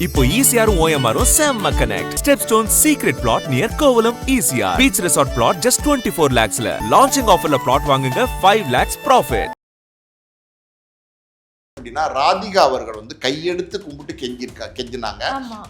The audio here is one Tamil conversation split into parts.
இப்போ ECR OMR செம்ம connect. Stepstone secret plot near Kovalam ECR. Beach resort plot just 24 lakhs ல. Launching offerல plot வாங்குங்க 5 lakhs profit. அப்படின்னா ராதிகா அவர்கள் வந்து கையெடுத்து கும்பிட்டு கெஞ்சினாங்க.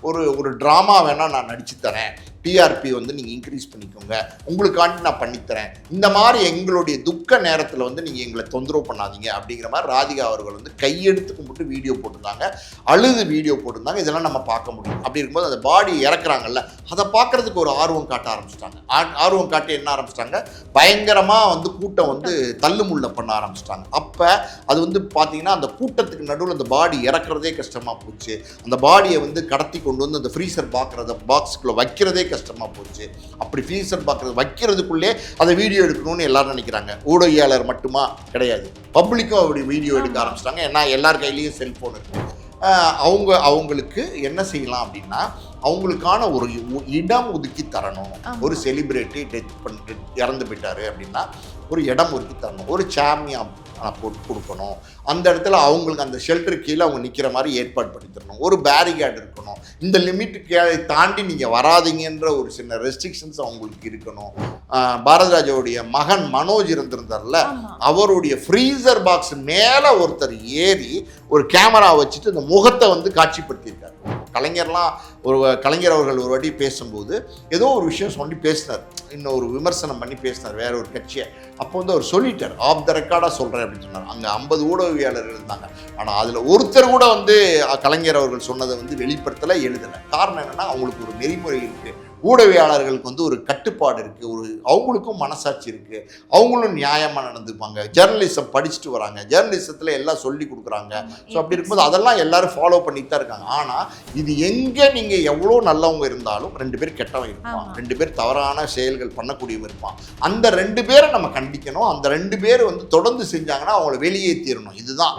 ஒரு டிராமா வேணா நான் நடிச்சு தரேன், டிஆர்பி வந்து நீங்கள் இன்க்ரீஸ் பண்ணிக்கோங்க, உங்களுக்காண்டி நான் பண்ணித்தரேன், இந்த மாதிரி எங்களுடைய துக்க நேரத்தில் வந்து நீங்கள் எங்களை தொந்தரவு பண்ணாதீங்க அப்படிங்கிற மாதிரி ராதிகா அவர்கள் வந்து கையெடுத்து கும்பிட்டு வீடியோ போட்டிருந்தாங்க, அழுது வீடியோ போட்டிருந்தாங்க. இதெல்லாம் நம்ம பார்க்க முடியும். அப்படி இருக்கும்போது அந்த பாடி இறக்குறாங்கல்ல, அதை பார்க்குறதுக்கு ஒரு ஆர்வம் காட்ட ஆரம்பிச்சிட்டாங்க. ஆர்வம் காட்டி என்ன ஆரம்பிச்சிட்டாங்க, பயங்கரமாக வந்து கூட்டம் வந்து தள்ளுமுள்ள பண்ண ஆரம்பிச்சிட்டாங்க. அப்போ அது வந்து பார்த்தீங்கன்னா அந்த கூட்டத்துக்கு நடுவில் அந்த பாடி இறக்குறதே கஷ்டமாக போச்சு. அந்த பாடியை வந்து கடத்தி கொண்டு வந்து அந்த ஃப்ரீசர் பாக்ஸுக்குள்ளே வைக்கிறதே கஷ்டமாக போச்சு. அப்படி ஃப்ரீசர் வைக்கிறதுக்குள்ளே அதை வீடியோ எடுக்கணும்னு எல்லாரும் நினைக்கிறாங்க. ஊடகவியலாளர் மட்டுமா கிடையாது, பப்ளிக்கும் அப்படி வீடியோ எடுக்க ஆரம்பிச்சிட்டாங்க. ஏன்னா எல்லார் கையிலையும் செல்ஃபோன் இருக்குது. அவங்களுக்கு என்ன செய்யலாம் அப்படின்னா, அவங்களுக்கான ஒரு இடம் ஒதுக்கி தரணும். ஒரு செலிபிரிட்டி இறந்து போயிட்டாரு அப்படின்னா ஒரு இடம் ஒதுக்கி தரணும், ஒரு சாமியா போட்டு கொடுக்கணும். அந்த இடத்துல அவங்களுக்கு அந்த ஷெல்டர் கீழே அவங்க நிற்கிற மாதிரி ஏற்பாடு பண்ணி தரணும். ஒரு பேரிகேட் இருக்கணும். இந்த லிமிட்டுக்கு தாண்டி நீங்கள் வராதிங்கன்ற ஒரு சின்ன ரெஸ்ட்ரிக்ஷன்ஸ் அவங்களுக்கு இருக்கணும். பாரதிராஜாவுடைய மகன் மனோஜ் இருந்திருந்தார்ல, அவருடைய ஃப்ரீசர் பாக்ஸ் மேலே ஒருத்தர் ஏறி ஒரு கேமரா வச்சுட்டு அந்த முகத்தை வந்து காட்சிப்படுத்தியிருக்காரு. கலைஞர் அவர்கள் ஒரு வாட்டி பேசும்போது ஏதோ ஒரு விஷயம் சொல்லி பேசினார், இன்னும் ஒரு விமர்சனம் பண்ணி பேசினார் வேற ஒரு கட்சியை. அப்போ வந்து அவர் சொல்லிட்டார், ஆஃப் த ரெக்கார்டாக சொல்கிறேன் அப்படின்னு சொன்னார். அங்கே 50 ஊடகவியலாளர்கள் இருந்தாங்க. ஆனால் அதில் ஒருத்தர் கூட வந்து கலைஞர் அவர்கள் சொன்னதை வந்து வெளிப்படுத்தலை, எழுதலை. காரணம் என்னென்னா, அவங்களுக்கு ஒரு நெறிமுறை இருக்குது, ஊடகவியலாளர்களுக்கு வந்து ஒரு கட்டுப்பாடு இருக்குது, அவங்களுக்கும் மனசாட்சி இருக்குது, அவங்களும் நியாயமாக நடந்துப்பாங்க, ஜேர்னலிசம் படிச்சுட்டு வராங்க, ஜேர்னலிசத்தில் எல்லாம் சொல்லி கொடுக்குறாங்க. ஸோ அப்படி இருக்கும்போது அதெல்லாம் எல்லாரும் ஃபாலோ பண்ணிட்டு தான் இருக்காங்க. ஆனால் இது எங்கே நீங்கள் எவ்வளோ நல்லவங்க இருந்தாலும் 2 பேர் கெட்டவங்க இருப்பான், 2 பேர் தவறான செயல்கள் பண்ணக்கூடியவங்க இருப்பான். அந்த 2 பேரை நம்ம கண்டிக்கணும். அந்த 2 பேர் வந்து தொடர்ந்து செஞ்சாங்கன்னா அவங்கள வெளியேற்றிடணும். இதுதான்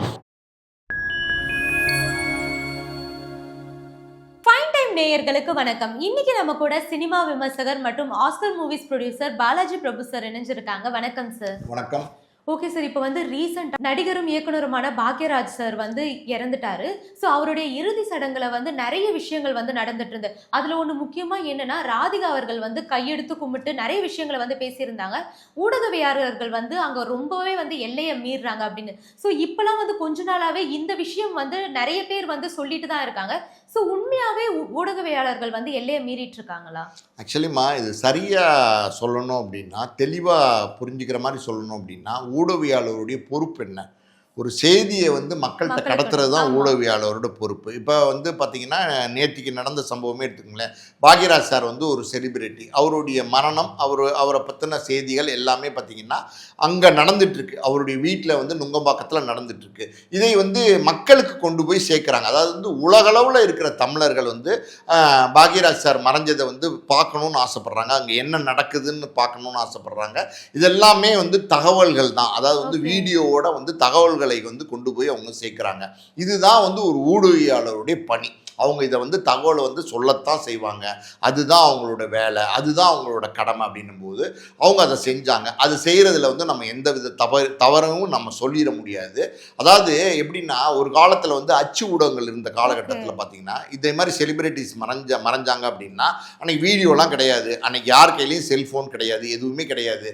நேயர்களுக்கு வணக்கம். இன்னைக்கு நம்ம கூட சினிமா விமர்சகர் மற்றும் ஆஸ்கர் மூவிஸ் ப்ரொடியூசர் பாலாஜி பிரபு சார் இணைஞ்சிருக்காங்க. வணக்கம் சார். வணக்கம். ஓகே சார், இப்போ வந்து ரீசெண்ட் நடிகரும் இயக்குனருமான பாக்யராஜ் சார் வந்து இறந்துட்டாரு. ஸோ அவருடைய இறுதி சடங்குல வந்து நிறைய விஷயங்கள் வந்து நடந்துட்டு இருந்து. அதுல ஒன்று முக்கியமா என்னன்னா, ராதிகா அவர்கள் வந்து கையெடுத்து கும்பிட்டு நிறைய விஷயங்களை வந்து பேசியிருந்தாங்க. ஊடகவியலாளர்கள் வந்து அங்க ரொம்பவே வந்து எல்லையை மீறாங்க அப்படின்னு. ஸோ இப்பெல்லாம் வந்து கொஞ்ச நாளாவே இந்த விஷயம் வந்து நிறைய பேர் வந்து சொல்லிட்டு தான் இருக்காங்க. ஸோ உண்மையாவே ஊடகவியலாளர்கள் வந்து எல்லையை மீறிட்டு இருக்காங்களா? ஆக்சுவலிமா இது சரியாக சொல்லணும் அப்படின்னா, தெளிவாக புரிஞ்சுக்கிற மாதிரி சொல்லணும் அப்படின்னா, ஊடகவியலாளருடைய பொறுப்பு என்ன? ஒரு செய்தியை வந்து மக்கள்கிட்ட கடத்துறது தான் ஊடகவியலாளரோட பொறுப்பு. இப்போ வந்து பார்த்திங்கன்னா, நேற்றுக்கு நடந்த சம்பவமே எடுத்துக்கங்களேன். பாக்யராஜ் சார் வந்து ஒரு செலிபிரிட்டி, அவருடைய மரணம், அவரை பற்றின செய்திகள் எல்லாமே பார்த்திங்கன்னா அங்கே நடந்துகிட்ருக்கு. அவருடைய வீட்டில் வந்து நுங்கம்பாக்கத்தில் நடந்துகிட்ருக்கு. இதை வந்து மக்களுக்கு கொண்டு போய் சேர்க்குறாங்க. அதாவது வந்து உலகளவில் இருக்கிற தமிழர்கள் வந்து பாக்யராஜ் சார் மறைஞ்சதை வந்து பார்க்கணுன்னு ஆசைப்பட்றாங்க, அங்கே என்ன நடக்குதுன்னு பார்க்கணுன்னு ஆசைப்பட்றாங்க. இதெல்லாமே வந்து தகவல்கள் தான். அதாவது வந்து வீடியோவோட வந்து தகவல்கள் வந்து கொண்டு போய் அவங்க சேர்க்கிறாங்க. இதுதான் வந்து ஒரு ஊடகவியலாளருடைய பணி. அவங்க இதை வந்து தகவலை வந்து சொல்லத்தான் செய்வாங்க. அதுதான் அவங்களோட வேலை, அதுதான் அவங்களோட கடமை. அப்படின்னும் போது அவங்க அதை செஞ்சாங்க. அது செய்கிறதுல வந்து நம்ம எந்த வித தவறும் நம்ம சொல்லிட முடியாது. அதாவது எப்படின்னா, ஒரு காலத்தில் வந்து அச்சு ஊடகங்கள் இருந்த காலகட்டத்தில் பார்த்தீங்கன்னா, இதே மாதிரி செலிபிரிட்டிஸ் மறைஞ்சாங்க அப்படின்னா அன்னைக்கு வீடியோலாம் கிடையாது, அன்னைக்கு யார் கையிலையும் செல்ஃபோன் கிடையாது, எதுவுமே கிடையாது.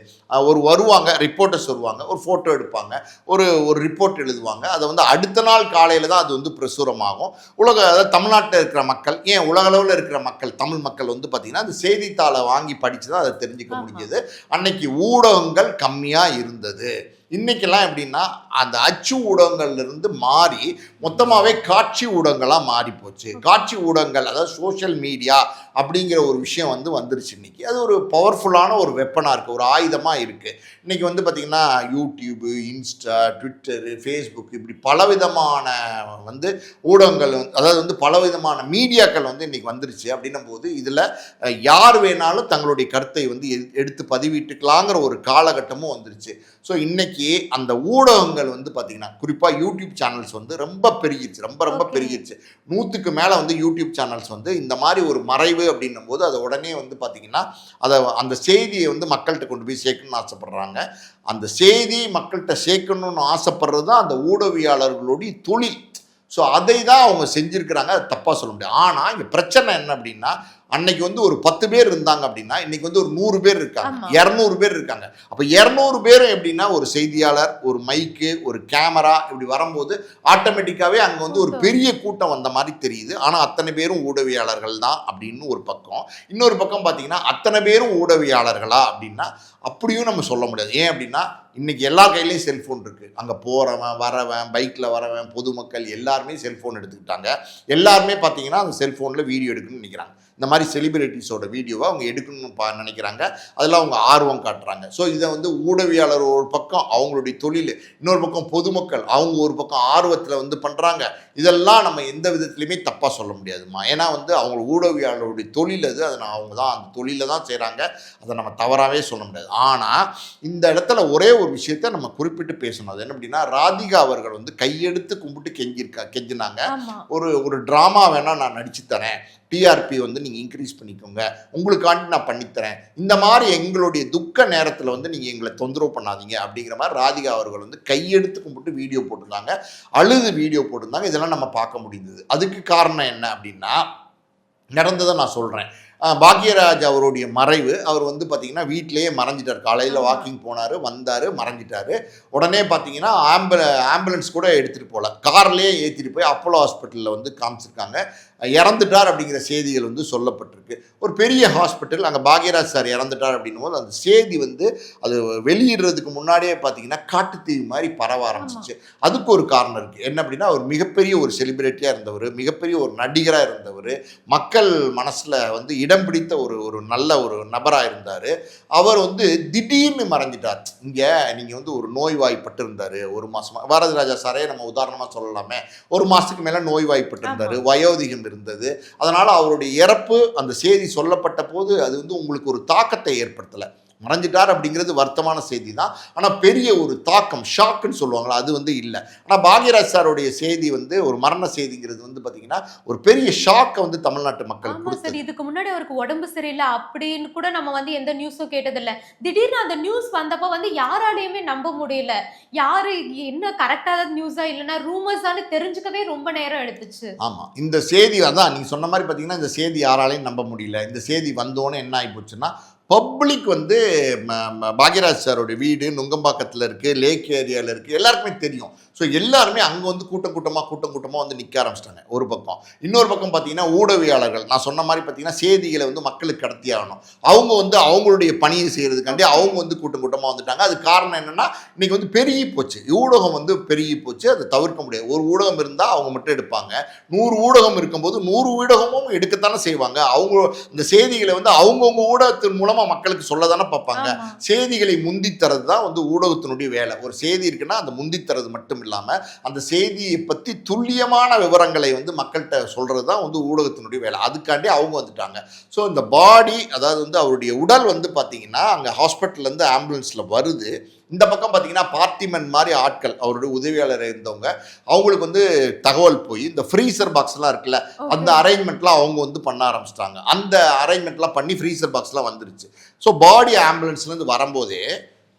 வருவாங்க, ரிப்போர்ட்டர்ஸ் வருவாங்க, ஒரு ஃபோட்டோ எடுப்பாங்க, ஒரு ரிப்போர்ட் எழுதுவாங்க. அதை வந்து அடுத்த நாள் காலையில் தான் அது வந்து பிரசுரமாகும். அதாவது தமிழ்நாட்டில் இருக்கிற மக்கள், ஏன் உலகளவில் இருக்கிற மக்கள், தமிழ் மக்கள் வந்து பார்த்திங்கன்னா அந்த செய்தித்தாளை வாங்கி படித்து தான் அதை தெரிஞ்சுக்க முடிஞ்சது. அன்னைக்கு ஊடகங்கள் கம்மியாக இருந்தது. இன்றைக்கெல்லாம் எப்படின்னா, அந்த அச்சு ஊடகங்கள்லேருந்து மாறி மொத்தமாகவே காட்சி ஊடகங்களாக மாறி போச்சு. காட்சி ஊடகங்கள், அதாவது சோஷியல் மீடியா அப்படிங்கிற ஒரு விஷயம் வந்து வந்துருச்சு. இன்றைக்கி அது ஒரு பவர்ஃபுல்லான ஒரு வெப்பனாக இருக்குது, ஒரு ஆயுதமாக இருக்குது. இன்றைக்கி வந்து பார்த்திங்கன்னா யூடியூபு, இன்ஸ்டா, ட்விட்டரு, ஃபேஸ்புக், இப்படி பலவிதமான வந்து ஊடகங்கள், அதாவது வந்து பலவிதமான மீடியாக்கள் வந்து இன்றைக்கி வந்துருச்சு. அப்படின்னும் போது இதில் யார் வேணாலும் தங்களுடைய கருத்தை வந்து எடுத்து பதிவிட்டுக்கலாங்கிற ஒரு காலகட்டமும் வந்துருச்சு. ஸோ இன்றைக்கி அந்த ஊடகங்கள் வந்து பார்த்திங்கன்னா, குறிப்பாக யூடியூப் சேனல்ஸ் வந்து ரொம்ப பெருகிடுச்சு, ரொம்ப பெருகிடுச்சு. 100க்கு மேலே வந்து யூடியூப் சேனல்ஸ் வந்து இந்த மாதிரி ஒரு மறைவு அப்படின்னும் போது அதை உடனே வந்து பார்த்திங்கன்னா அந்த செய்தியை வந்து மக்கள்கிட்ட கொண்டு போய் சேர்க்கணும்னு ஆசைப்பட்றாங்க. அந்த செய்தி மக்கள்கிட்ட சேர்க்கணும்னு ஆசைப்படுறது தான் அந்த ஊடகவியலாளர்களுடைய தொழில். ஸோ அதை தான் அவங்க செஞ்சுருக்கிறாங்க, அது தப்பாக சொல்ல முடியாது. ஆனால் இங்கே பிரச்சனை என்ன அப்படின்னா, அன்னைக்கு வந்து ஒரு 10 பேர் இருந்தாங்க அப்படின்னா இன்னைக்கு வந்து ஒரு 100 பேர் இருக்காங்க, 200 பேர் இருக்காங்க. அப்போ 200 பேரும் எப்படின்னா ஒரு செய்தியாளர், ஒரு மைக்கு, ஒரு கேமரா இப்படி வரும்போது ஆட்டோமேட்டிக்காகவே அங்கே வந்து ஒரு பெரிய கூட்டம் வந்த மாதிரி தெரியுது. ஆனால் அத்தனை பேரும் ஊடகவியாளர்கள் தான் அப்படின்னு ஒரு பக்கம். இன்னொரு பக்கம் பார்த்தீங்கன்னா அத்தனை பேரும் ஊடகவியாளர்களா அப்படின்னா அப்படியும் நம்ம சொல்ல முடியாது. ஏன் அப்படின்னா இன்னைக்கு எல்லா கையிலையும் செல்ஃபோன் இருக்குது. அங்கே போகிறவன் வரவன், பைக்கில் வரவன், பொதுமக்கள் எல்லாருமே செல்ஃபோன் எடுத்துக்கிட்டாங்க. எல்லாருமே பார்த்தீங்கன்னா அந்த செல்ஃபோனில் வீடியோ எடுக்கணும்னு நினைக்கிறாங்க. இந்த மாதிரி செலிபிரிட்டிஸோட வீடியோவை அவங்க எடுக்கணும்னு நினைக்கிறாங்க. அதில் அவங்க ஆர்வம் காட்டுறாங்க. ஸோ இதை வந்து ஊடகவியாளர் ஒரு பக்கம் அவங்களுடைய தொழில், இன்னொரு பக்கம் பொதுமக்கள் அவங்க ஒரு பக்கம் ஆர்வத்தில் வந்து பண்ணுறாங்க. இதெல்லாம் நம்ம எந்த விதத்துலையுமே தப்பாக சொல்ல முடியாதுமா. ஏன்னா வந்து அவங்க ஊடகவியாளருடைய தொழில் அது, அதை அவங்க தான் அந்த தொழிலை தான் செய்கிறாங்க. அதை நம்ம தவறாகவே சொல்ல முடியாது. ஆனால் இந்த இடத்துல ஒரே ஒரு விஷயத்தை நம்ம குறிப்பிட்டு பேசணும். அது என்ன அப்படின்னா, ராதிகா அவர்கள் வந்து கையெடுத்து கும்பிட்டு கெஞ்சினாங்க. ஒரு ட்ராமா வேணால் நான் நடிச்சு தரேன், டிஆர்பி வந்து நீங்கள் இன்க்ரீஸ் பண்ணிக்கோங்க, உங்களுக்காண்டி நான் பண்ணித்தரேன், இந்த மாதிரி எங்களுடைய துக்க நேரத்தில் வந்து நீங்கள் எங்களை தொந்தரவு பண்ணாதீங்க அப்படிங்கிற மாதிரி ராதிகா அவர்கள் வந்து கையெடுத்து கும்பிட்டு வீடியோ போட்டிருந்தாங்க, அழுது வீடியோ போட்டிருந்தாங்க. இதெல்லாம் நம்ம பார்க்க முடிந்தது. அதுக்கு காரணம் என்ன அப்படின்னா, நடந்ததை நான் சொல்கிறேன். பாக்யராஜ் அவருடைய மறைவு, அவர் வந்து பார்த்தீங்கன்னா வீட்டிலேயே மறைஞ்சிட்டார். காலையில் வாக்கிங் போனார், வந்தார், மறைஞ்சிட்டார். உடனே பார்த்தீங்கன்னா ஆம்புலன்ஸ் கூட எடுத்துகிட்டு போகல, கார்லேயே ஏற்றிட்டு போய் அப்போலோ ஹாஸ்பிட்டலில் வந்து காமிச்சிருக்காங்க. இறந்துட்டார் அப்படிங்கிற செய்திகள் வந்து சொல்லப்பட்டிருக்கு. ஒரு பெரிய ஹாஸ்பிட்டல், அங்கே பாக்யராஜ் சார் இறந்துட்டார் அப்படின்னும் போது அந்த செய்தி வந்து அது வெளியிடுறதுக்கு முன்னாடியே பார்த்தீங்கன்னா காட்டுத்தீ மாதிரி பரவ ஆரம்பிச்சிச்சு. அதுக்கு ஒரு காரணம் இருக்குது. என்ன அப்படின்னா, அவர் மிகப்பெரிய ஒரு செலிபிரிட்டியாக இருந்தவர், மிகப்பெரிய ஒரு நடிகராக இருந்தவர், மக்கள் மனசில் வந்து இடம் பிடித்த ஒரு நல்ல ஒரு நபராக இருந்தார். அவர் வந்து திடீர்னு மறைஞ்சிட்டார். இங்கே நீங்கள் வந்து ஒரு நோய்வாய்ப்பட்டு இருந்தார், ஒரு மாதமாக. பாரதிராஜா சாரே நம்ம உதாரணமாக சொல்லலாமே, ஒரு மாதத்துக்கு மேலே நோய்வாய்ப்பட்டு இருந்தார், வயோதிகம் இருந்தது. அதனால் அவருடைய இறப்பு அந்த செய்தி சொல்லப்பட்ட போது அது வந்து உங்களுக்கு ஒரு தாக்கத்தை ஏற்படுத்தலை. மறைஞ்சிட்டார் அப்படிங்கிறது வருத்தமான செய்தி தான், ஆனால் பெரிய ஒரு தாக்கம், ஷாக்குன்னு சொல்லுவாங்களா, அது வந்து இல்லை. ஆனால் பாக்யராஜ் சாருடைய செய்தி வந்து ஒரு மரண செய்திங்கிறது வந்து பார்த்தீங்கன்னா ஒரு பெரிய ஷாக்கை வந்து தமிழ்நாட்டு மக்களுக்கு. சரி, இதுக்கு முன்னாடி அவருக்கு உடம்பு சரியில்லை அப்படின்னு கூட நம்ம வந்து எந்த நியூஸும் கேட்டதில்லை. திடீர்னு அந்த நியூஸ் வந்தப்போ வந்து யாராலையுமே நம்ப முடியல, யாரு என்ன கரெக்டான நியூஸா இல்லைன்னா ரூமர்ஸானு தெரிஞ்சுக்கவே ரொம்ப நேரம் எடுத்துச்சு. ஆமாம், இந்த செய்தி அதான் நீங்கள் சொன்ன மாதிரி பார்த்தீங்கன்னா இந்த செய்தி யாராலையும் நம்ப முடியல. இந்த செய்தி வந்தோன்னே என்ன ஆகி போச்சுன்னா, பப்ளிக் வந்து பாக்யராஜ் சாரோடைய வீடு நுங்கம்பாக்கத்தில் இருக்குது, லேக் ஏரியாவில் இருக்குது, எல்லாருக்குமே தெரியும். ஸோ எல்லாருமே அங்கே வந்து கூட்டமாக வந்து நிற்க ஆரம்பிச்சிட்டாங்க ஒரு பக்கம். இன்னொரு பக்கம் பார்த்தீங்கன்னா ஊடகவியாளர்கள், நான் சொன்ன மாதிரி பார்த்தீங்கன்னா செய்திகளை வந்து மக்களுக்கு கடத்தி ஆகணும். அவங்க வந்து அவங்களுடைய பணியை செய்கிறதுக்காண்டி அவங்க வந்து கூட்டமாக வந்துட்டாங்க. அது காரணம் என்னென்னா, இன்றைக்கி வந்து பெருகி போச்சு, ஊடகம் வந்து பெருகி போச்சு. அதை தவிர்க்க முடியாது. ஒரு ஊடகம் இருந்தால் அவங்க மட்டும் எடுப்பாங்க, 100 ஊடகம் இருக்கும்போது 100 ஊடகமும் எடுக்கத்தானே செய்வாங்க. அவங்க இந்த செய்திகளை வந்து அவங்கவுங்க ஊடகத்தின் மூலமாக மக்களுக்கு சொல்ல தானே பார்ப்பாங்க. செய்திகளை முந்தித்தரது தான் வந்து ஊடகத்தினுடைய வேலை. ஒரு செய்தி இருக்குன்னா அந்த முந்தித்தரது மட்டும் இல்லாமல் அந்த செய்தியை பற்றி துல்லியமான விவரங்களை வந்து மக்கள்கிட்ட சொல்கிறது தான் வந்து ஊடகத்தினுடைய வேலை. அதுக்காண்டி அவங்க வந்துட்டாங்க. ஸோ இந்த பாடி, அதாவது வந்து அவருடைய உடல் வந்து பார்த்தீங்கன்னா அங்கே ஹாஸ்பிட்டல்லேருந்து ஆம்புலன்ஸில் வருது. இந்த பக்கம் பார்த்தீங்கன்னா பார்த்திமன் மாதிரி ஆட்கள், அவருடைய உதவியாளர் இருந்தவங்க, அவங்களுக்கு வந்து தகவல் போய் இந்த ஃப்ரீசர் பாக்ஸ்லாம் இருக்குல்ல, அந்த அரேஞ்ச்மெண்ட்லாம் அவங்க வந்து பண்ண ஆரம்பிச்சிட்டாங்க. அந்த அரேஞ்ச்மெண்ட்லாம் பண்ணி ஃப்ரீசர் பாக்ஸ்லாம் வந்துருச்சு. ஸோ பாடி ஆம்புலன்ஸ்லேருந்து வரும்போதே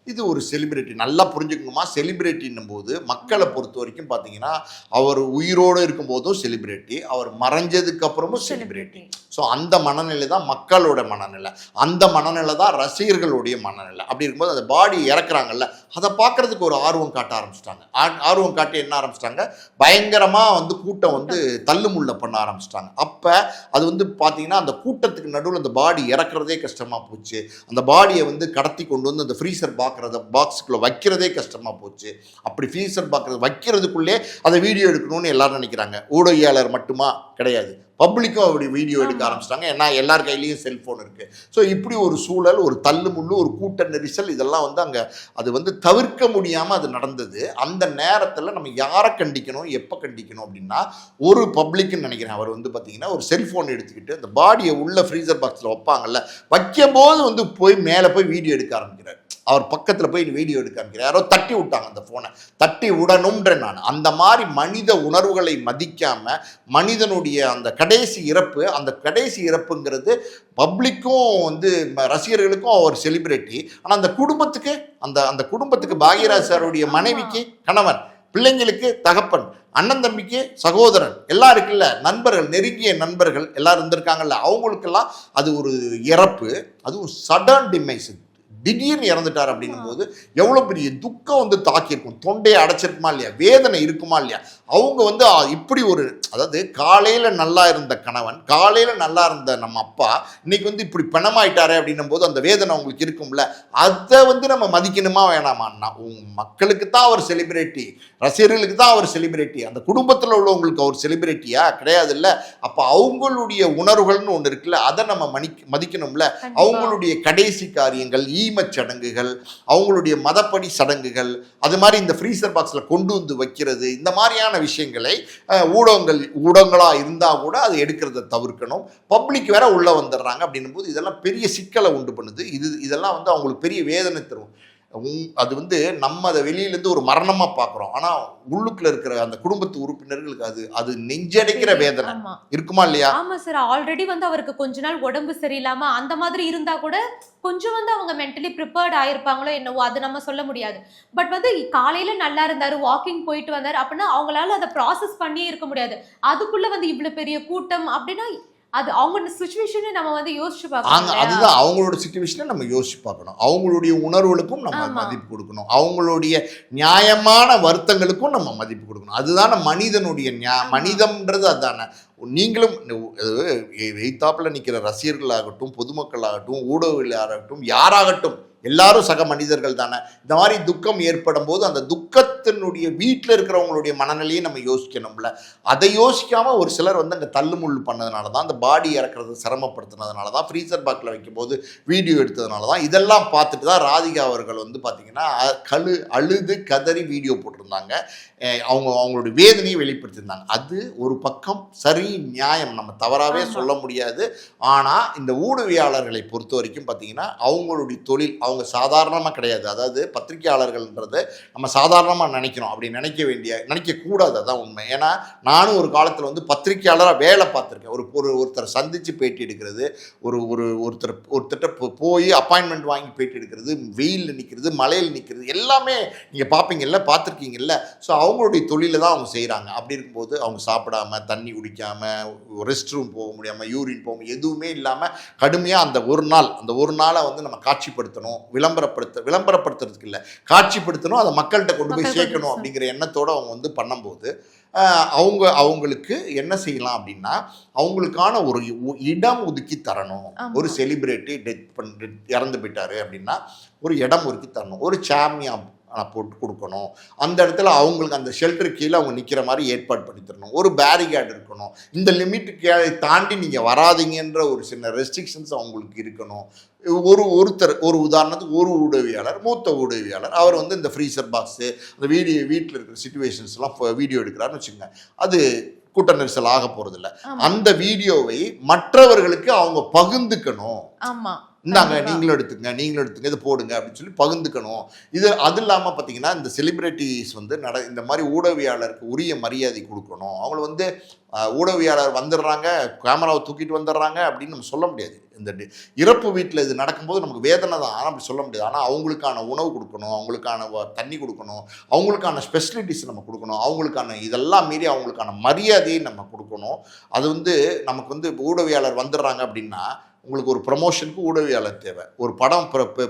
இது ஒரு செலிபிரிட்டி, நல்லா புரிஞ்சுக்கணுமா. செலிபிரிட்டின்னும் போது மக்களை பொறுத்த வரைக்கும் பார்த்தீங்கன்னா அவர் உயிரோடு இருக்கும்போதும் செலிபிரிட்டி, அவர் மறைஞ்சதுக்கு அப்புறமும் செலிபிரிட்டி. ஸோ அந்த மனநிலை தான் மக்களோட மனநிலை, அந்த மனநிலை தான் ரசிகர்களுடைய மனநிலை. அப்படி இருக்கும்போது அந்த பாடி இறக்குறாங்கல்ல, அதை பார்க்குறதுக்கு ஒரு ஆர்வம் காட்ட ஆரம்பிச்சிட்டாங்க. ஆர்வம் காட்டி என்ன ஆரம்பிச்சிட்டாங்க, பயங்கரமாக வந்து கூட்டம் வந்து தள்ளுமுள்ள பண்ண ஆரம்பிச்சிட்டாங்க. அப்போ அது வந்து பார்த்தீங்கன்னா அந்த கூட்டத்துக்கு நடுவில் அந்த பாடி இறக்குறதே கஷ்டமாக போச்சு. அந்த பாடியை வந்து கடத்தி கொண்டு வந்து அந்த ஃப்ரீசர் பாக்ஸுக்குள்ளே வைக்கிறதே கஷ்டமாக போச்சு. அப்படி ஃப்ரீசர் பாக்ஸ் வைக்கிறதுக்குள்ளே அதை வீடியோ எடுக்கணும்னு எல்லாரும் நினைக்கிறாங்க. ஊடகவியாளர் மட்டுமா, கிடையாது, பப்ளிக்கும் அப்படி வீடியோ எடுக்க ஆரம்பிச்சிட்டாங்க. ஏன்னா எல்லார் கையிலையும் செல்ஃபோன் இருக்குது. ஸோ இப்படி ஒரு சூழல், ஒரு தள்ளுமுள்ளு, ஒரு கூட்ட நெரிசல், இதெல்லாம் வந்து அங்கே அது வந்து தவிர்க்க முடியாமல் அது நடந்தது. அந்த நேரத்தில் நம்ம யாரை கண்டிக்கணும், எப்போ கண்டிக்கணும் அப்படின்னா, ஒரு பப்ளிக்குன்னு நினைக்கிறேன், அவர் வந்து பார்த்தீங்கன்னா ஒரு செல்ஃபோன் எடுத்துக்கிட்டு அந்த பாடியை உள்ள ஃப்ரீசர் பாக்ஸில் வைப்பாங்கல்ல, வைக்கும்போது வந்து போய் மேலே போய் வீடியோ எடுக்க ஆரம்பிக்கிறார். அவர் பக்கத்தில் போய் வீடியோ எடுக்க ஆரம்பிக்கிறார். யாரோ தட்டி விட்டாங்க அந்த ஃபோனை, தட்டி விடணும்ன்ற நான் அந்த மாதிரி மனித உணர்வுகளை மதிக்காமல் மனிதனுடைய அந்த கடைசி இறப்பு, அந்த கடைசி இறப்புங்கிறது பப்ளிக்கும் வந்து ரசிகர்களுக்கும் அவர் செலிபிரிட்டி. ஆனால் அந்த குடும்பத்துக்கு, அந்த குடும்பத்துக்கு பாக்யராஜ் சாருடைய மனைவிக்கு, கணவன், பிள்ளைங்களுக்கு தகப்பன், அண்ணன் தம்பிக்கு சகோதரன் எல்லாம் இருக்குல்ல, நண்பர்கள், நெருங்கிய நண்பர்கள் எல்லாரும் இருந்திருக்காங்கல்ல, அவங்களுக்கெல்லாம் அது ஒரு இறப்பு, அதுவும் சடன் டிமைஸ், திடீர்னு இறந்துட்டார் அப்படின்னும் போது எவ்வளோ பெரிய துக்கம் வந்து தாக்கியிருக்கும். தொண்டையை அடைச்சிருக்குமா இல்லையா, வேதனை இருக்குமா இல்லையா. அவங்க வந்து இப்படி ஒரு, அதாவது காலையில் நல்லா இருந்த கணவன், காலையில் நல்லா இருந்த நம்ம அப்பா இன்னைக்கு வந்து இப்படி பணமாயிட்டாரே அப்படின்னும் போது அந்த வேதனை அவங்களுக்கு இருக்கும்ல. அதை வந்து நம்ம மதிக்கணுமா வேணாமா? மக்களுக்கு தான் அவர் செலிபிரிட்டி, ரசிகர்களுக்கு தான் அவர் செலிபிரிட்டி, அந்த குடும்பத்தில் உள்ளவங்களுக்கு அவர் செலிபிரிட்டியா கிடையாது இல்லை. அப்போ அவங்களுடைய உணர்வுகள்னு ஒன்று இருக்குல்ல, அதை நம்ம மதிக்கணும்ல. அவங்களுடைய கடைசி காரியங்கள், சடங்குகள், அவங்களுடைய மதப்படி சடங்குகள், அது மாதிரி இந்த ஃப்ரீசர் பாக்ஸில் கொண்டு வந்து வைக்கிறது, இந்த மாதிரியான விஷயங்களை ஊடகங்களா இருந்தா கூட அதை எடுக்கிறத தவிர்க்கணும். பப்ளிக் வேற உள்ள வந்துடுறாங்க அப்படின்னும் போது இதெல்லாம் பெரிய சிக்கலை உண்டு பண்ணுது. இதெல்லாம் வந்து அவங்களுக்கு பெரிய வேதனை தரும். அது வந்து நம்ம அதை வெளியிலேருந்து ஒரு மரணமாக பார்க்குறோம், ஆனால் உள்ளுக்குள்ள இருக்கிற அந்த குடும்பத்து உறுப்பினர்களுக்கு அது நெஞ்சடைக்கிற வேதனை இருக்குமா இல்லையா? ஆமா சார், ஆல்ரெடி வந்து அவருக்கு கொஞ்ச நாள் உடம்பு சரியில்லாம அந்த மாதிரி இருந்தா கூட கொஞ்சம் வந்து அவங்க மென்டலி ப்ரிப்பேர்ட் ஆயிருப்பாங்களோ என்னவோ, அது நம்ம சொல்ல முடியாது. பட் வந்து காலையில நல்லா இருந்தாரு, வாக்கிங் போயிட்டு வந்தாரு அப்படின்னா அவங்களால அதை ப்ராசஸ் பண்ணியே இருக்க முடியாது. அதுக்குள்ள வந்து இவ்வளவு பெரிய கூட்டம் அப்படின்னா அது அவங்க சிச்சுவேஷனை நம்ம வந்து யோசிச்சு பார்க்கணும். அதுதான் அவங்களோட சிச்சுவேஷனை நம்ம யோசிச்சு பார்க்கணும். அவங்களுடைய உணர்வுகளுக்கும் நம்ம மதிப்பு கொடுக்கணும், அவங்களுடைய நியாயமான வருத்தங்களுக்கும் நம்ம மதிப்பு கொடுக்கணும். அதுதான மனிதனுடைய மனிதம்ன்றது. அதுதானே நீங்களும் எய்தாப்பில் நிற்கிற ரசிகர்களாகட்டும், பொதுமக்களாகட்டும், ஊடகங்களாகட்டும், யாராகட்டும் எல்லாரும் சக மனிதர்கள் தானே. இந்த மாதிரி துக்கம் ஏற்படும் போது அந்த துக்கத்தினுடைய வீட்டில் இருக்கிறவங்களுடைய மனநிலையை நம்ம யோசிக்கணும்ல. அதை யோசிக்காம ஒரு சிலர் வந்து அங்கே தள்ளுமுள்ளு பண்ணதுனால தான், அந்த பாடி இறக்குறது சிரமப்படுத்தினதுனால தான், ஃப்ரீசர் பாக்கில் வைக்கும் போது வீடியோ எடுத்ததுனால தான், இதெல்லாம் பார்த்துட்டு தான் ராதிகா அவர்கள் வந்து பார்த்தீங்கன்னா அழுது கதறி வீடியோ போட்டிருந்தாங்க. அவங்களுடைய வேதனையை வெளிப்படுத்தியிருந்தாங்க. அது ஒரு பக்கம் சரி, நியாயம், நம்ம தவறாகவே சொல்ல முடியாது. ஆனால் இந்த ஊடகவியாளர்களை பொறுத்த வரைக்கும் பார்த்தீங்கன்னா அவங்களுடைய தொழில் அவங்க சாதாரணமாக கிடையாது. அதாவது பத்திரிகையாளர்கள்ன்றது நம்ம சாதாரணமாக நினைக்கிறோம், அப்படி நினைக்கக்கூடாது. அதான் உண்மை. ஏன்னா நானும் ஒரு காலத்தில் வந்து பத்திரிகையாளராக வேலை பார்த்துருக்கேன். ஒருத்தரை சந்தித்து பேட்டி எடுக்கிறது, ஒருத்தர்கிட்ட போய் அப்பாயின்மெண்ட் வாங்கி பேட்டி எடுக்கிறது, வெயிலில் நிற்கிறது, மலையில் நிற்கிறது, எல்லாமே நீங்கள் பார்ப்பீங்கல்ல, பார்த்துருக்கீங்கல்ல. ஸோ அவங்களுடைய தொழிலை தான் அவங்க செய்கிறாங்க. அப்படி இருக்கும்போது அவங்க சாப்பிடாம, தண்ணி குடிக்காமல், ரெஸ்ட் ரூம் போக முடியாமல், யூரின் போக எதுவுமே இல்லாமல் கடுமையாக அந்த ஒரு நாளை வந்து நம்ம காட்சிப்படுத்தணும், விளம்பரப்படுத்துறதுக்கு இல்லை, காட்சிப்படுத்தணும், அதை மக்கள்கிட்ட கொண்டு போய் சேர்க்கணும் அப்படிங்கிற எண்ணத்தோடு அவங்க வந்து பண்ணும்போது அவங்களுக்கு என்ன செய்யலாம் அப்படின்னா, அவங்களுக்கான ஒரு இடம் ஒதுக்கி தரணும். ஒரு செலிபிரிட்டி இறந்து போயிட்டாரு அப்படின்னா ஒரு இடம் ஒதுக்கி தரணும், ஒரு சாமியா போட்டு கொடுக்கணும். அந்த இடத்துல அவங்களுக்கு அந்த ஷெல்டர் கீழே அவங்க நிற்கிற மாதிரி ஏற்பாடு பண்ணி தரணும். ஒரு பேரிகேட் இருக்கணும். இந்த லிமிட்டுக்கு தாண்டி நீங்கள் வராதிங்கன்ற ஒரு சின்ன ரெஸ்ட்ரிக்ஷன்ஸ் அவங்களுக்கு இருக்கணும். ஒரு உதாரணத்துக்கு ஒரு ஊடகவியாளர், மூத்த ஊடகவியாளர், அவர் வந்து இந்த ஃப்ரீசர் பாக்ஸு, அந்த வீட்டில் இருக்கிற சிச்சுவேஷன்ஸ்லாம் வீடியோ எடுக்கிறாருன்னு வச்சுக்கோங்க, அது கூட்ட நெரிசல் ஆக போகிறதில்ல. அந்த வீடியோவை மற்றவர்களுக்கு அவங்க பகிர்ந்துக்கணும். இந்தாங்க நீங்களும் எடுத்துங்க, இதை போடுங்க அப்படின்னு சொல்லி பகிர்ந்துக்கணும். அது இல்லாமல் பார்த்தீங்கன்னா இந்த செலிபிரிட்டிஸ் வந்து இந்த மாதிரி ஊடகவியாளருக்கு உரிய மரியாதை கொடுக்கணும். அவங்கள வந்து ஊடகவியாளர் வந்துடுறாங்க, கேமராவை தூக்கிட்டு வந்துடுறாங்க அப்படின்னு நம்ம சொல்ல முடியாது. இந்த இறப்பு வீட்டில் இது நடக்கும்போது நமக்கு வேதனை தான், ஆனால் அப்படி சொல்ல முடியாது. ஆனால் அவங்களுக்கான உணவு கொடுக்கணும், அவங்களுக்கான தண்ணி கொடுக்கணும், அவங்களுக்கான ஸ்பெசிலிட்டிஸ் நம்ம கொடுக்கணும், அவங்களுக்கான இதெல்லாம் மீறி அவங்களுக்கான மரியாதையை நம்ம கொடுக்கணும். அது வந்து நமக்கு வந்து ஊடகவியாளர் வந்துடுறாங்க அப்படின்னா உங்களுக்கு ஒரு ப்ரமோஷனுக்கு ஊடகவியாளர் தேவை, ஒரு படம்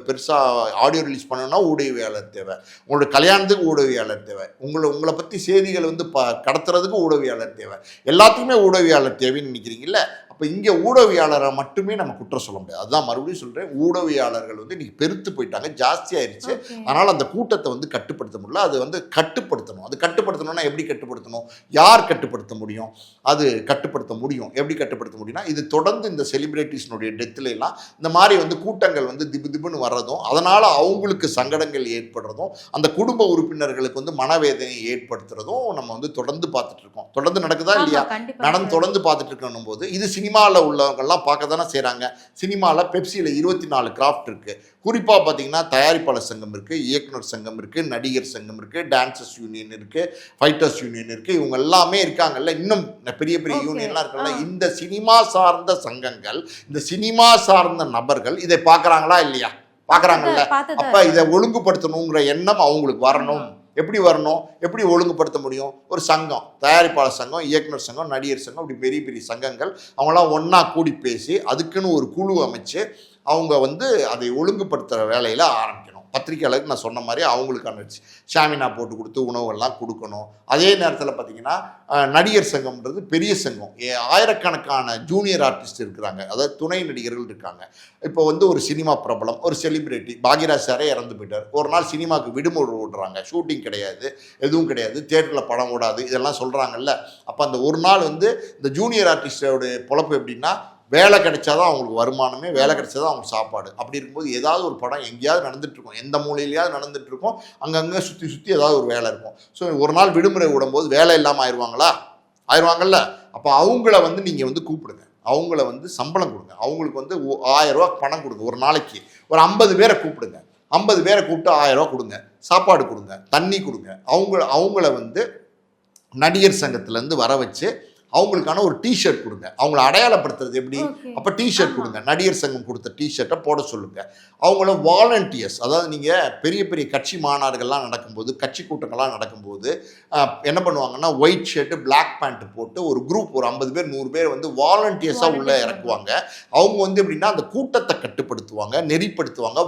பெருசாக ஆடியோ ரிலீஸ் பண்ணணும்னா ஊடகவியாளர் தேவை, உங்களோட கல்யாணத்துக்கு ஊடகவியாளர் தேவை, உங்களை பற்றி செய்திகளை வந்து கடத்துறதுக்கு ஊடகவியாளர் தேவை, எல்லாத்துக்குமே ஊடகவியாளர் தேவைன்னு நினைக்கிறீங்கல்ல. அப்போ இங்கே ஊடகவியாளரை மட்டுமே நம்ம குற்றம் சொல்ல முடியாது. அதுதான் மறுபடியும் சொல்கிறேன், ஊடகவியாளர்கள் வந்து இன்றைக்கி பெருத்து போயிட்டாங்க, ஜாஸ்தி ஆயிடுச்சு. அதனால் அந்த கூட்டத்தை வந்து கட்டுப்படுத்த முடியல. அது வந்து கட்டுப்படுத்தணும். அது கட்டுப்படுத்தணும்னா எப்படி கட்டுப்படுத்தணும், யார் கட்டுப்படுத்த முடியும்? அது கட்டுப்படுத்த முடியும். எப்படி கட்டுப்படுத்த முடியும்னா, இது தொடர்ந்து இந்த செலிபிரிட்டிஸ்னுடைய டெத்துலாம் இந்த மாதிரி வந்து கூட்டங்கள் வந்து திபுன்னு வர்றதும், அதனால் அவங்களுக்கு சங்கடங்கள் ஏற்படுறதும், அந்த குடும்ப உறுப்பினர்களுக்கு வந்து மனவேதனை ஏற்படுத்துறதும் நம்ம வந்து தொடர்ந்து பார்த்துட்டு இருக்கோம். தொடர்ந்து நடக்குதா இல்லையா? தொடர்ந்து பார்த்துட்டு இருக்கணும் போது இது சினிமாவில் உள்ளவங்கெல்லாம் பார்க்க தானே செய்கிறாங்க. சினிமாவில் பெப்சியில் 24 கிராஃப்ட் இருக்குது. குறிப்பாக பார்த்தீங்கன்னா தயாரிப்பாளர் சங்கம் இருக்குது, இயக்குனர் சங்கம் இருக்குது, நடிகர் சங்கம் இருக்குது, டான்சர்ஸ் யூனியன் இருக்குது, ஃபைட்டர்ஸ் யூனியன் இருக்குது. இவங்க எல்லாமே இருக்காங்கல்ல, இன்னும் பெரிய பெரிய யூனியன்லாம் இருக்குல்ல. இந்த சினிமா சார்ந்த சங்கங்கள், இந்த சினிமா சார்ந்த நபர்கள் இதை பார்க்குறாங்களா இல்லையா? பார்க்குறாங்கல்ல. அப்போ இதை ஒழுங்குபடுத்தணுங்கிற எண்ணம் அவங்களுக்கு வரணும். எப்படி வரணும், எப்படி ஒழுங்குபடுத்த முடியும்? ஒரு சங்கம், தயாரிப்பாளர் சங்கம், இயக்குனர் சங்கம், நடிகர் சங்கம், இப்படி பெரிய பெரிய சங்கங்கள் அவங்களாம் ஒன்றா கூடி பேசி அதுக்குன்னு ஒரு குழு அமைச்சு அவங்க வந்து அதை ஒழுங்குபடுத்துகிற வேலையில் ஆரம்பிக்கணும். பத்திரிக்கையாளருக்கு நான் சொன்ன மாதிரி அவங்களுக்கான ஷாமினா போட்டு கொடுத்து உணவுகள்லாம் கொடுக்கணும். அதே நேரத்தில் பார்த்தீங்கன்னா நடிகர் சங்கம்ன்றது பெரிய சங்கம், ஆயிரக்கணக்கான ஜூனியர் ஆர்டிஸ்ட் இருக்கிறாங்க, அதாவது துணை நடிகர்கள் இருக்காங்க. இப்போ வந்து ஒரு சினிமா பிரபலம், ஒரு செலிபிரிட்டி, பாக்யராஜ் சாரே இறந்து போயிட்டார். ஒரு நாள் சினிமாவுக்கு விடுமுறை விடுறாங்க, ஷூட்டிங் கிடையாது, எதுவும் கிடையாது, தியேட்டரில் படம் ஓடாது, இதெல்லாம் சொல்கிறாங்கல்ல. அப்போ அந்த ஒரு நாள் வந்து இந்த ஜூனியர் ஆர்டிஸ்டோட பொழப்பு எப்படின்னா, வேலை கிடைச்சாதான் அவங்களுக்கு வருமானமே, வேலை கிடைச்சாதான் அவங்களுக்கு சாப்பாடு. அப்படி இருக்கும்போது ஏதாவது ஒரு படம் எங்கேயாவது நடந்துகிட்ருக்கும், எந்த மூலையிலையாவது நடந்துகிட்ருக்கும், அங்கங்கே சுற்றி சுற்றி ஏதாவது ஒரு வேலை இருக்கும். ஸோ ஒரு நாள் விடுமுறை விடும்போது வேலை இல்லாமல் ஆயிடுவாங்கல்ல. அப்போ அவங்கள வந்து நீங்கள் வந்து கூப்பிடுங்க, அவங்கள வந்து சம்பளம் கொடுங்க, அவங்களுக்கு வந்து 1000 ரூபா பணம் கொடுங்க. ஒரு நாளைக்கு ஒரு 50 பேரை கூப்பிடுங்க, 50 பேரை கூப்பிட்டு 1000 ரூபா கொடுங்க, சாப்பாடு கொடுங்க, தண்ணி கொடுங்க. அவங்கள வந்து நடிகர் சங்கத்திலேருந்து வர வச்சு அவங்களுக்கான ஒரு டிஷர்ட் கொடுங்க. அவங்கள அடையாளப்படுத்துறது எப்படி? அப்போ டிஷர்ட் கொடுங்க, நடிகர் சங்கம் கொடுத்த டிஷர்ட்டை போட சொல்லுங்க. அவங்கள வாலண்டியர்ஸ், அதாவது நீங்கள் பெரிய பெரிய கட்சி மாநாடுகள்லாம் நடக்கும்போது, கட்சி கூட்டங்கள்லாம் நடக்கும்போது என்ன பண்ணுவாங்கன்னா, ஒயிட் ஷர்ட்டு பிளாக் பேண்ட் போட்டு ஒரு குரூப், ஒரு 50 பேர் 100 பேர் வந்து வாலண்டியர்ஸாக உள்ளே இறக்குவாங்க. அவங்க வந்து எப்படின்னா அந்த கூட்டத்தை கட்டுப்படுத்துவாங்க, நெறிப்படுத்துவாங்க,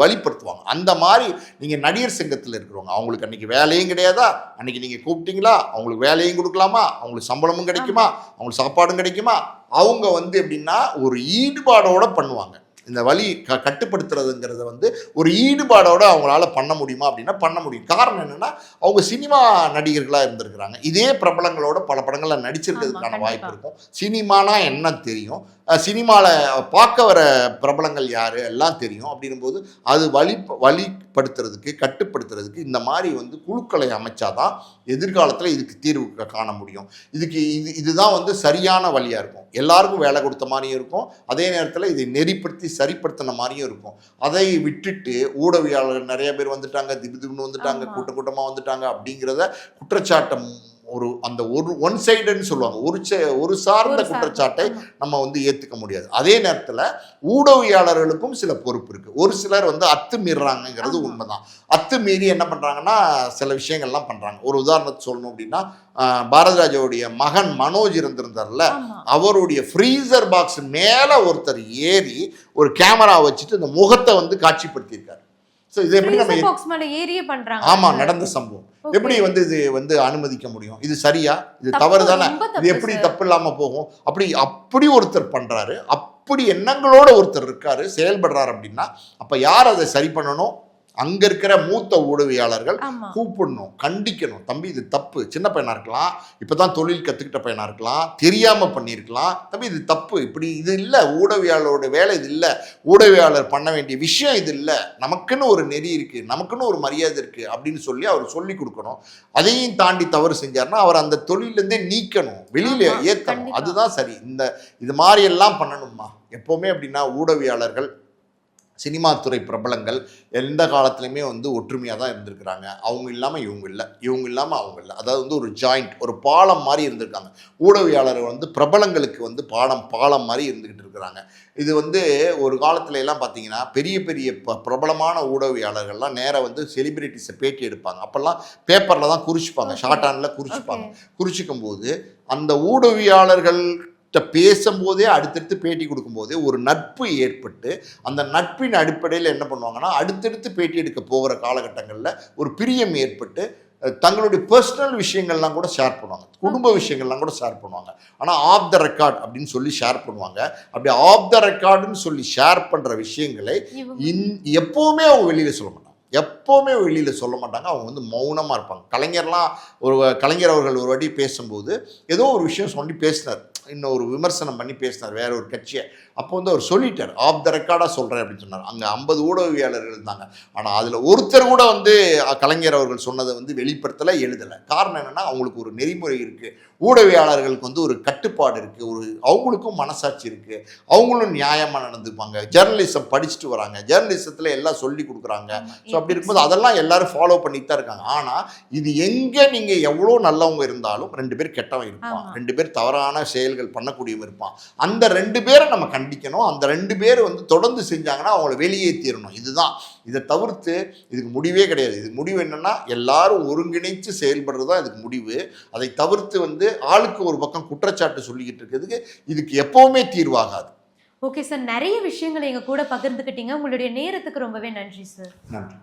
வழிப்படுத்துவாங்க. அந்த மாதிரி நீங்கள் நடிகர் சங்கத்தில் இருக்கிறவங்க, அவங்களுக்கு அன்றைக்கி வேலையும் கிடையாதா, அன்றைக்கி நீங்கள் கூப்பிட்டீங்களா, அவங்களுக்கு வேலையும் கொடுக்கலாமா, அவங்களுக்கு சம்பளமும் கிடைக்குமா, அவங்களுக்கு சாப்பாடும் கிடைக்குமா, அவங்க வந்து எப்படின்னா ஒரு ஈடுபாடோட பண்ணுவாங்க. இந்த வழி கட்டுப்படுத்துறதுங்கிறத வந்து ஒரு ஈடுபாடோட அவங்களால பண்ண முடியுமா அப்படின்னா பண்ண முடியும். காரணம் என்னன்னா, அவங்க சினிமா நடிகர்களாக இருந்திருக்கிறாங்க, இதே பிரபலங்களோட பல படங்களில் நடிச்சிருக்கிறதுக்கான வாய்ப்பு இருக்கும். சினிமானா என்ன தெரியும், சினிமாவில் பார்க்க வர பிரபலங்கள் யார் எல்லாம் தெரியும். அப்படிங்கும்போது அது வழிப்படுத்துறதுக்கு, கட்டுப்படுத்துறதுக்கு இந்த மாதிரி வந்து குழுக்களை அமைச்சாதான் எதிர்காலத்தில் இதுக்கு தீர்வு காண முடியும். இதுதான் வந்து சரியான வழியாக இருக்கும். எல்லாருக்கும் வேலை கொடுத்த மாதிரியும் இருக்கும், அதே நேரத்தில் இதை நெறிப்படுத்தி சரிப்படுத்தின மாதிரியும் இருக்கும். அதை விட்டுட்டு ஊடகவியாளர்கள் நிறைய பேர் வந்துட்டாங்க, திடீர்னு வந்துட்டாங்க, கூட்டமாக வந்துட்டாங்க அப்படிங்கிறத குற்றச்சாட்டை அந்த ஒன் சைடுன்னு சொல்லுவாங்க, ஒரு சார்ந்த குற்றச்சாட்டை நம்ம வந்து ஏற்றுக்க முடியாது. அதே நேரத்தில் ஊடகவியாளர்களுக்கும் சில பொறுப்பு இருக்குது. ஒரு சிலர் வந்து அத்துமீறாங்கிறது உண்மைதான். அத்துமீறி என்ன பண்ணுறாங்கன்னா சில விஷயங்கள்லாம் பண்ணுறாங்க. ஒரு உதாரணத்தை சொல்லணும் அப்படின்னா, பாரதிராஜாவுடைய மகன் மனோஜ் இருந்திருந்தார்ல, அவருடைய ஃப்ரீசர் பாக்ஸ் மேலே ஒருத்தர் ஏறி ஒரு கேமரா வச்சுட்டு இந்த முகத்தை வந்து காட்சிப்படுத்தியிருக்காரு. இது எப்படி நம்ம ஆமா நடந்த சம்பவம், எப்படி வந்து இது வந்து அனுமதிக்க முடியும்? இது சரியா? இது தவறு தானே? இது எப்படி தப்பு இல்லாம போகும்? அப்படி ஒருத்தர் பண்றாரு, அப்படி எண்ணங்களோட ஒருத்தர் இருக்காரு, செயல்படுறாரு அப்படின்னா அப்ப யார் அதை சரி பண்ணணும்? அங்க இருக்கிற மூத்த ஊடகவியாளர்கள் கூப்பிடணும், கண்டிக்கணும். தம்பி இது தப்பு, சின்ன பையனா இருக்கலாம், இப்பதான் தொழில் கத்துக்கிட்ட பையனா இருக்கலாம், தெரியாம பண்ணியிருக்கலாம், தம்பி இது தப்பு, இப்படி இது இல்லை, ஊடகவியாளரோட வேலை இது இல்லை, ஊடகவியாளர் பண்ண வேண்டிய விஷயம் இது இல்லை, நமக்குன்னு ஒரு நெறி இருக்கு, நமக்குன்னு ஒரு மரியாதை இருக்கு அப்படின்னு சொல்லி அவர் சொல்லி கொடுக்கணும். அதையும் தாண்டி தவறு செஞ்சாருன்னா அவர் அந்த தொழிலேருந்தே நீக்கணும், வெளியில ஏற்றணும். அதுதான் சரி. இது மாதிரி எல்லாம் பண்ணணுமா எப்பவுமே? அப்படின்னா ஊடகவியாளர்கள், சினிமா துறை பிரபலங்கள் எந்த காலத்துலையுமே வந்து ஒற்றுமையாக தான் இருந்திருக்கிறாங்க. அவங்க இல்லாமல் இவங்க இல்லை, இவங்க இல்லாமல் அவங்க இல்லை. அதாவது வந்து ஒரு ஜாயிண்ட், ஒரு பாலம் மாதிரி இருந்திருக்காங்க. ஊடகவியாளர்கள் வந்து பிரபலங்களுக்கு வந்து பாலம் மாதிரி இருந்துக்கிட்டு இருக்கிறாங்க. இது வந்து ஒரு காலத்துல எல்லாம் பார்த்தீங்கன்னா பெரிய பெரிய பிரபலமான ஊடகவியாளர்கள்லாம் நேராக வந்து செலிபிரிட்டிஸை பேட்டி எடுப்பாங்க. அப்போல்லாம் பேப்பரில் தான் குறிச்சிப்பாங்க, ஷார்ட் ஹேண்டில் குறிச்சிப்பாங்க. குறிச்சிக்கும் போது அந்த ஊடகவியாளர்கள் பேசும்போதே அடுத்தடுத்து பேட்டி கொடுக்கும்போதே ஒரு நட்பு ஏற்பட்டு, அந்த நட்பின் அடிப்படையில் என்ன பண்ணுவாங்கன்னா அடுத்தடுத்து பேட்டி எடுக்க போகிற காலகட்டங்களில் ஒரு பிரியம் ஏற்பட்டு தங்களுடைய பர்சனல் விஷயங்கள்லாம் கூட ஷேர் பண்ணுவாங்க, குடும்ப விஷயங்கள்லாம் கூட ஷேர் பண்ணுவாங்க. ஆனால் ஆஃப் த ரெக்கார்ட் அப்படின்னு சொல்லி ஷேர் பண்ணுவாங்க. அப்படி ஆஃப் த ரெக்கார்டுன்னு சொல்லி ஷேர் பண்ணுற விஷயங்களை எப்போவுமே அவங்க வெளியில் சொல்ல மாட்டாங்க, எப்போவுமே வெளியில் சொல்ல மாட்டாங்க. அவங்க வந்து மௌனமாக இருப்பாங்க. கலைஞர் அவர்கள் ஒரு வாட்டி பேசும்போது ஏதோ ஒரு விஷயம் சொல்லி பேசினார், இன்னும் ஒரு விமர்சனம் பண்ணி பேசினார் வேற ஒரு கட்சியை. அப்போ வந்து அவர் சொல்லிட்டார், ஆஃப் த ரெக்கார்டாக சொல்கிறேன் அப்படின்னு சொன்னார். அங்கே 50 ஊடகவியாளர்கள் இருந்தாங்க, ஆனால் அதில் ஒருத்தர் கூட வந்து கலைஞர் அவர்கள் சொன்னதை வந்து வெளிப்படுத்தலை, எழுதலை. காரணம் என்னென்னா அவங்களுக்கு ஒரு நெறிமுறை இருக்குது, ஊடகவியாளர்களுக்கு வந்து ஒரு கட்டுப்பாடு இருக்குது, அவங்களுக்கும் மனசாட்சி இருக்குது, அவங்களும் நியாயமாக நடந்துப்பாங்க, ஜேர்னலிசம் படிச்சுட்டு வராங்க, ஜேர்னலிசத்தில் எல்லாம் சொல்லி கொடுக்குறாங்க. ஸோ அப்படி இருக்கும்போது அதெல்லாம் எல்லாரும் ஃபாலோ பண்ணிட்டு தான் இருக்காங்க. ஆனால் இது எங்கே நீங்கள் எவ்வளோ நல்லவங்க இருந்தாலும் 2 பேர் கெட்டவங்க இருப்பாங்க, 2 பேர் தவறான செயல்கள் செயல்கள் பண்ணக்கூடியவன் இருப்பான். அந்த 2 பேரை நம்ம கண்டிக்கணும். அந்த 2 பேர் வந்து தொடர்ந்து செஞ்சாங்கன்னா அவங்கள வெளியேற்றிடணும். இதுதான். இதை தவிர்த்து இதுக்கு முடிவே கிடையாது. இதுக்கு முடிவு என்னன்னா எல்லாரும் ஒருங்கிணைச்சு செயல்படுறது தான் இதுக்கு முடிவு. அதை தவிர்த்து வந்து ஆளுக்கு ஒரு பக்கம் குற்றச்சாட்டு சொல்லிக்கிட்டு இருக்கிறதுக்கு இதுக்கு எப்பவுமே தீர்வாகாது. ஓகே சார், நிறைய விஷயங்களை எங்க கூட பகிர்ந்துக்கிட்டீங்க. உங்களுடைய நேரத்துக்கு ரொம்பவே நன்றி சார். நன்றி.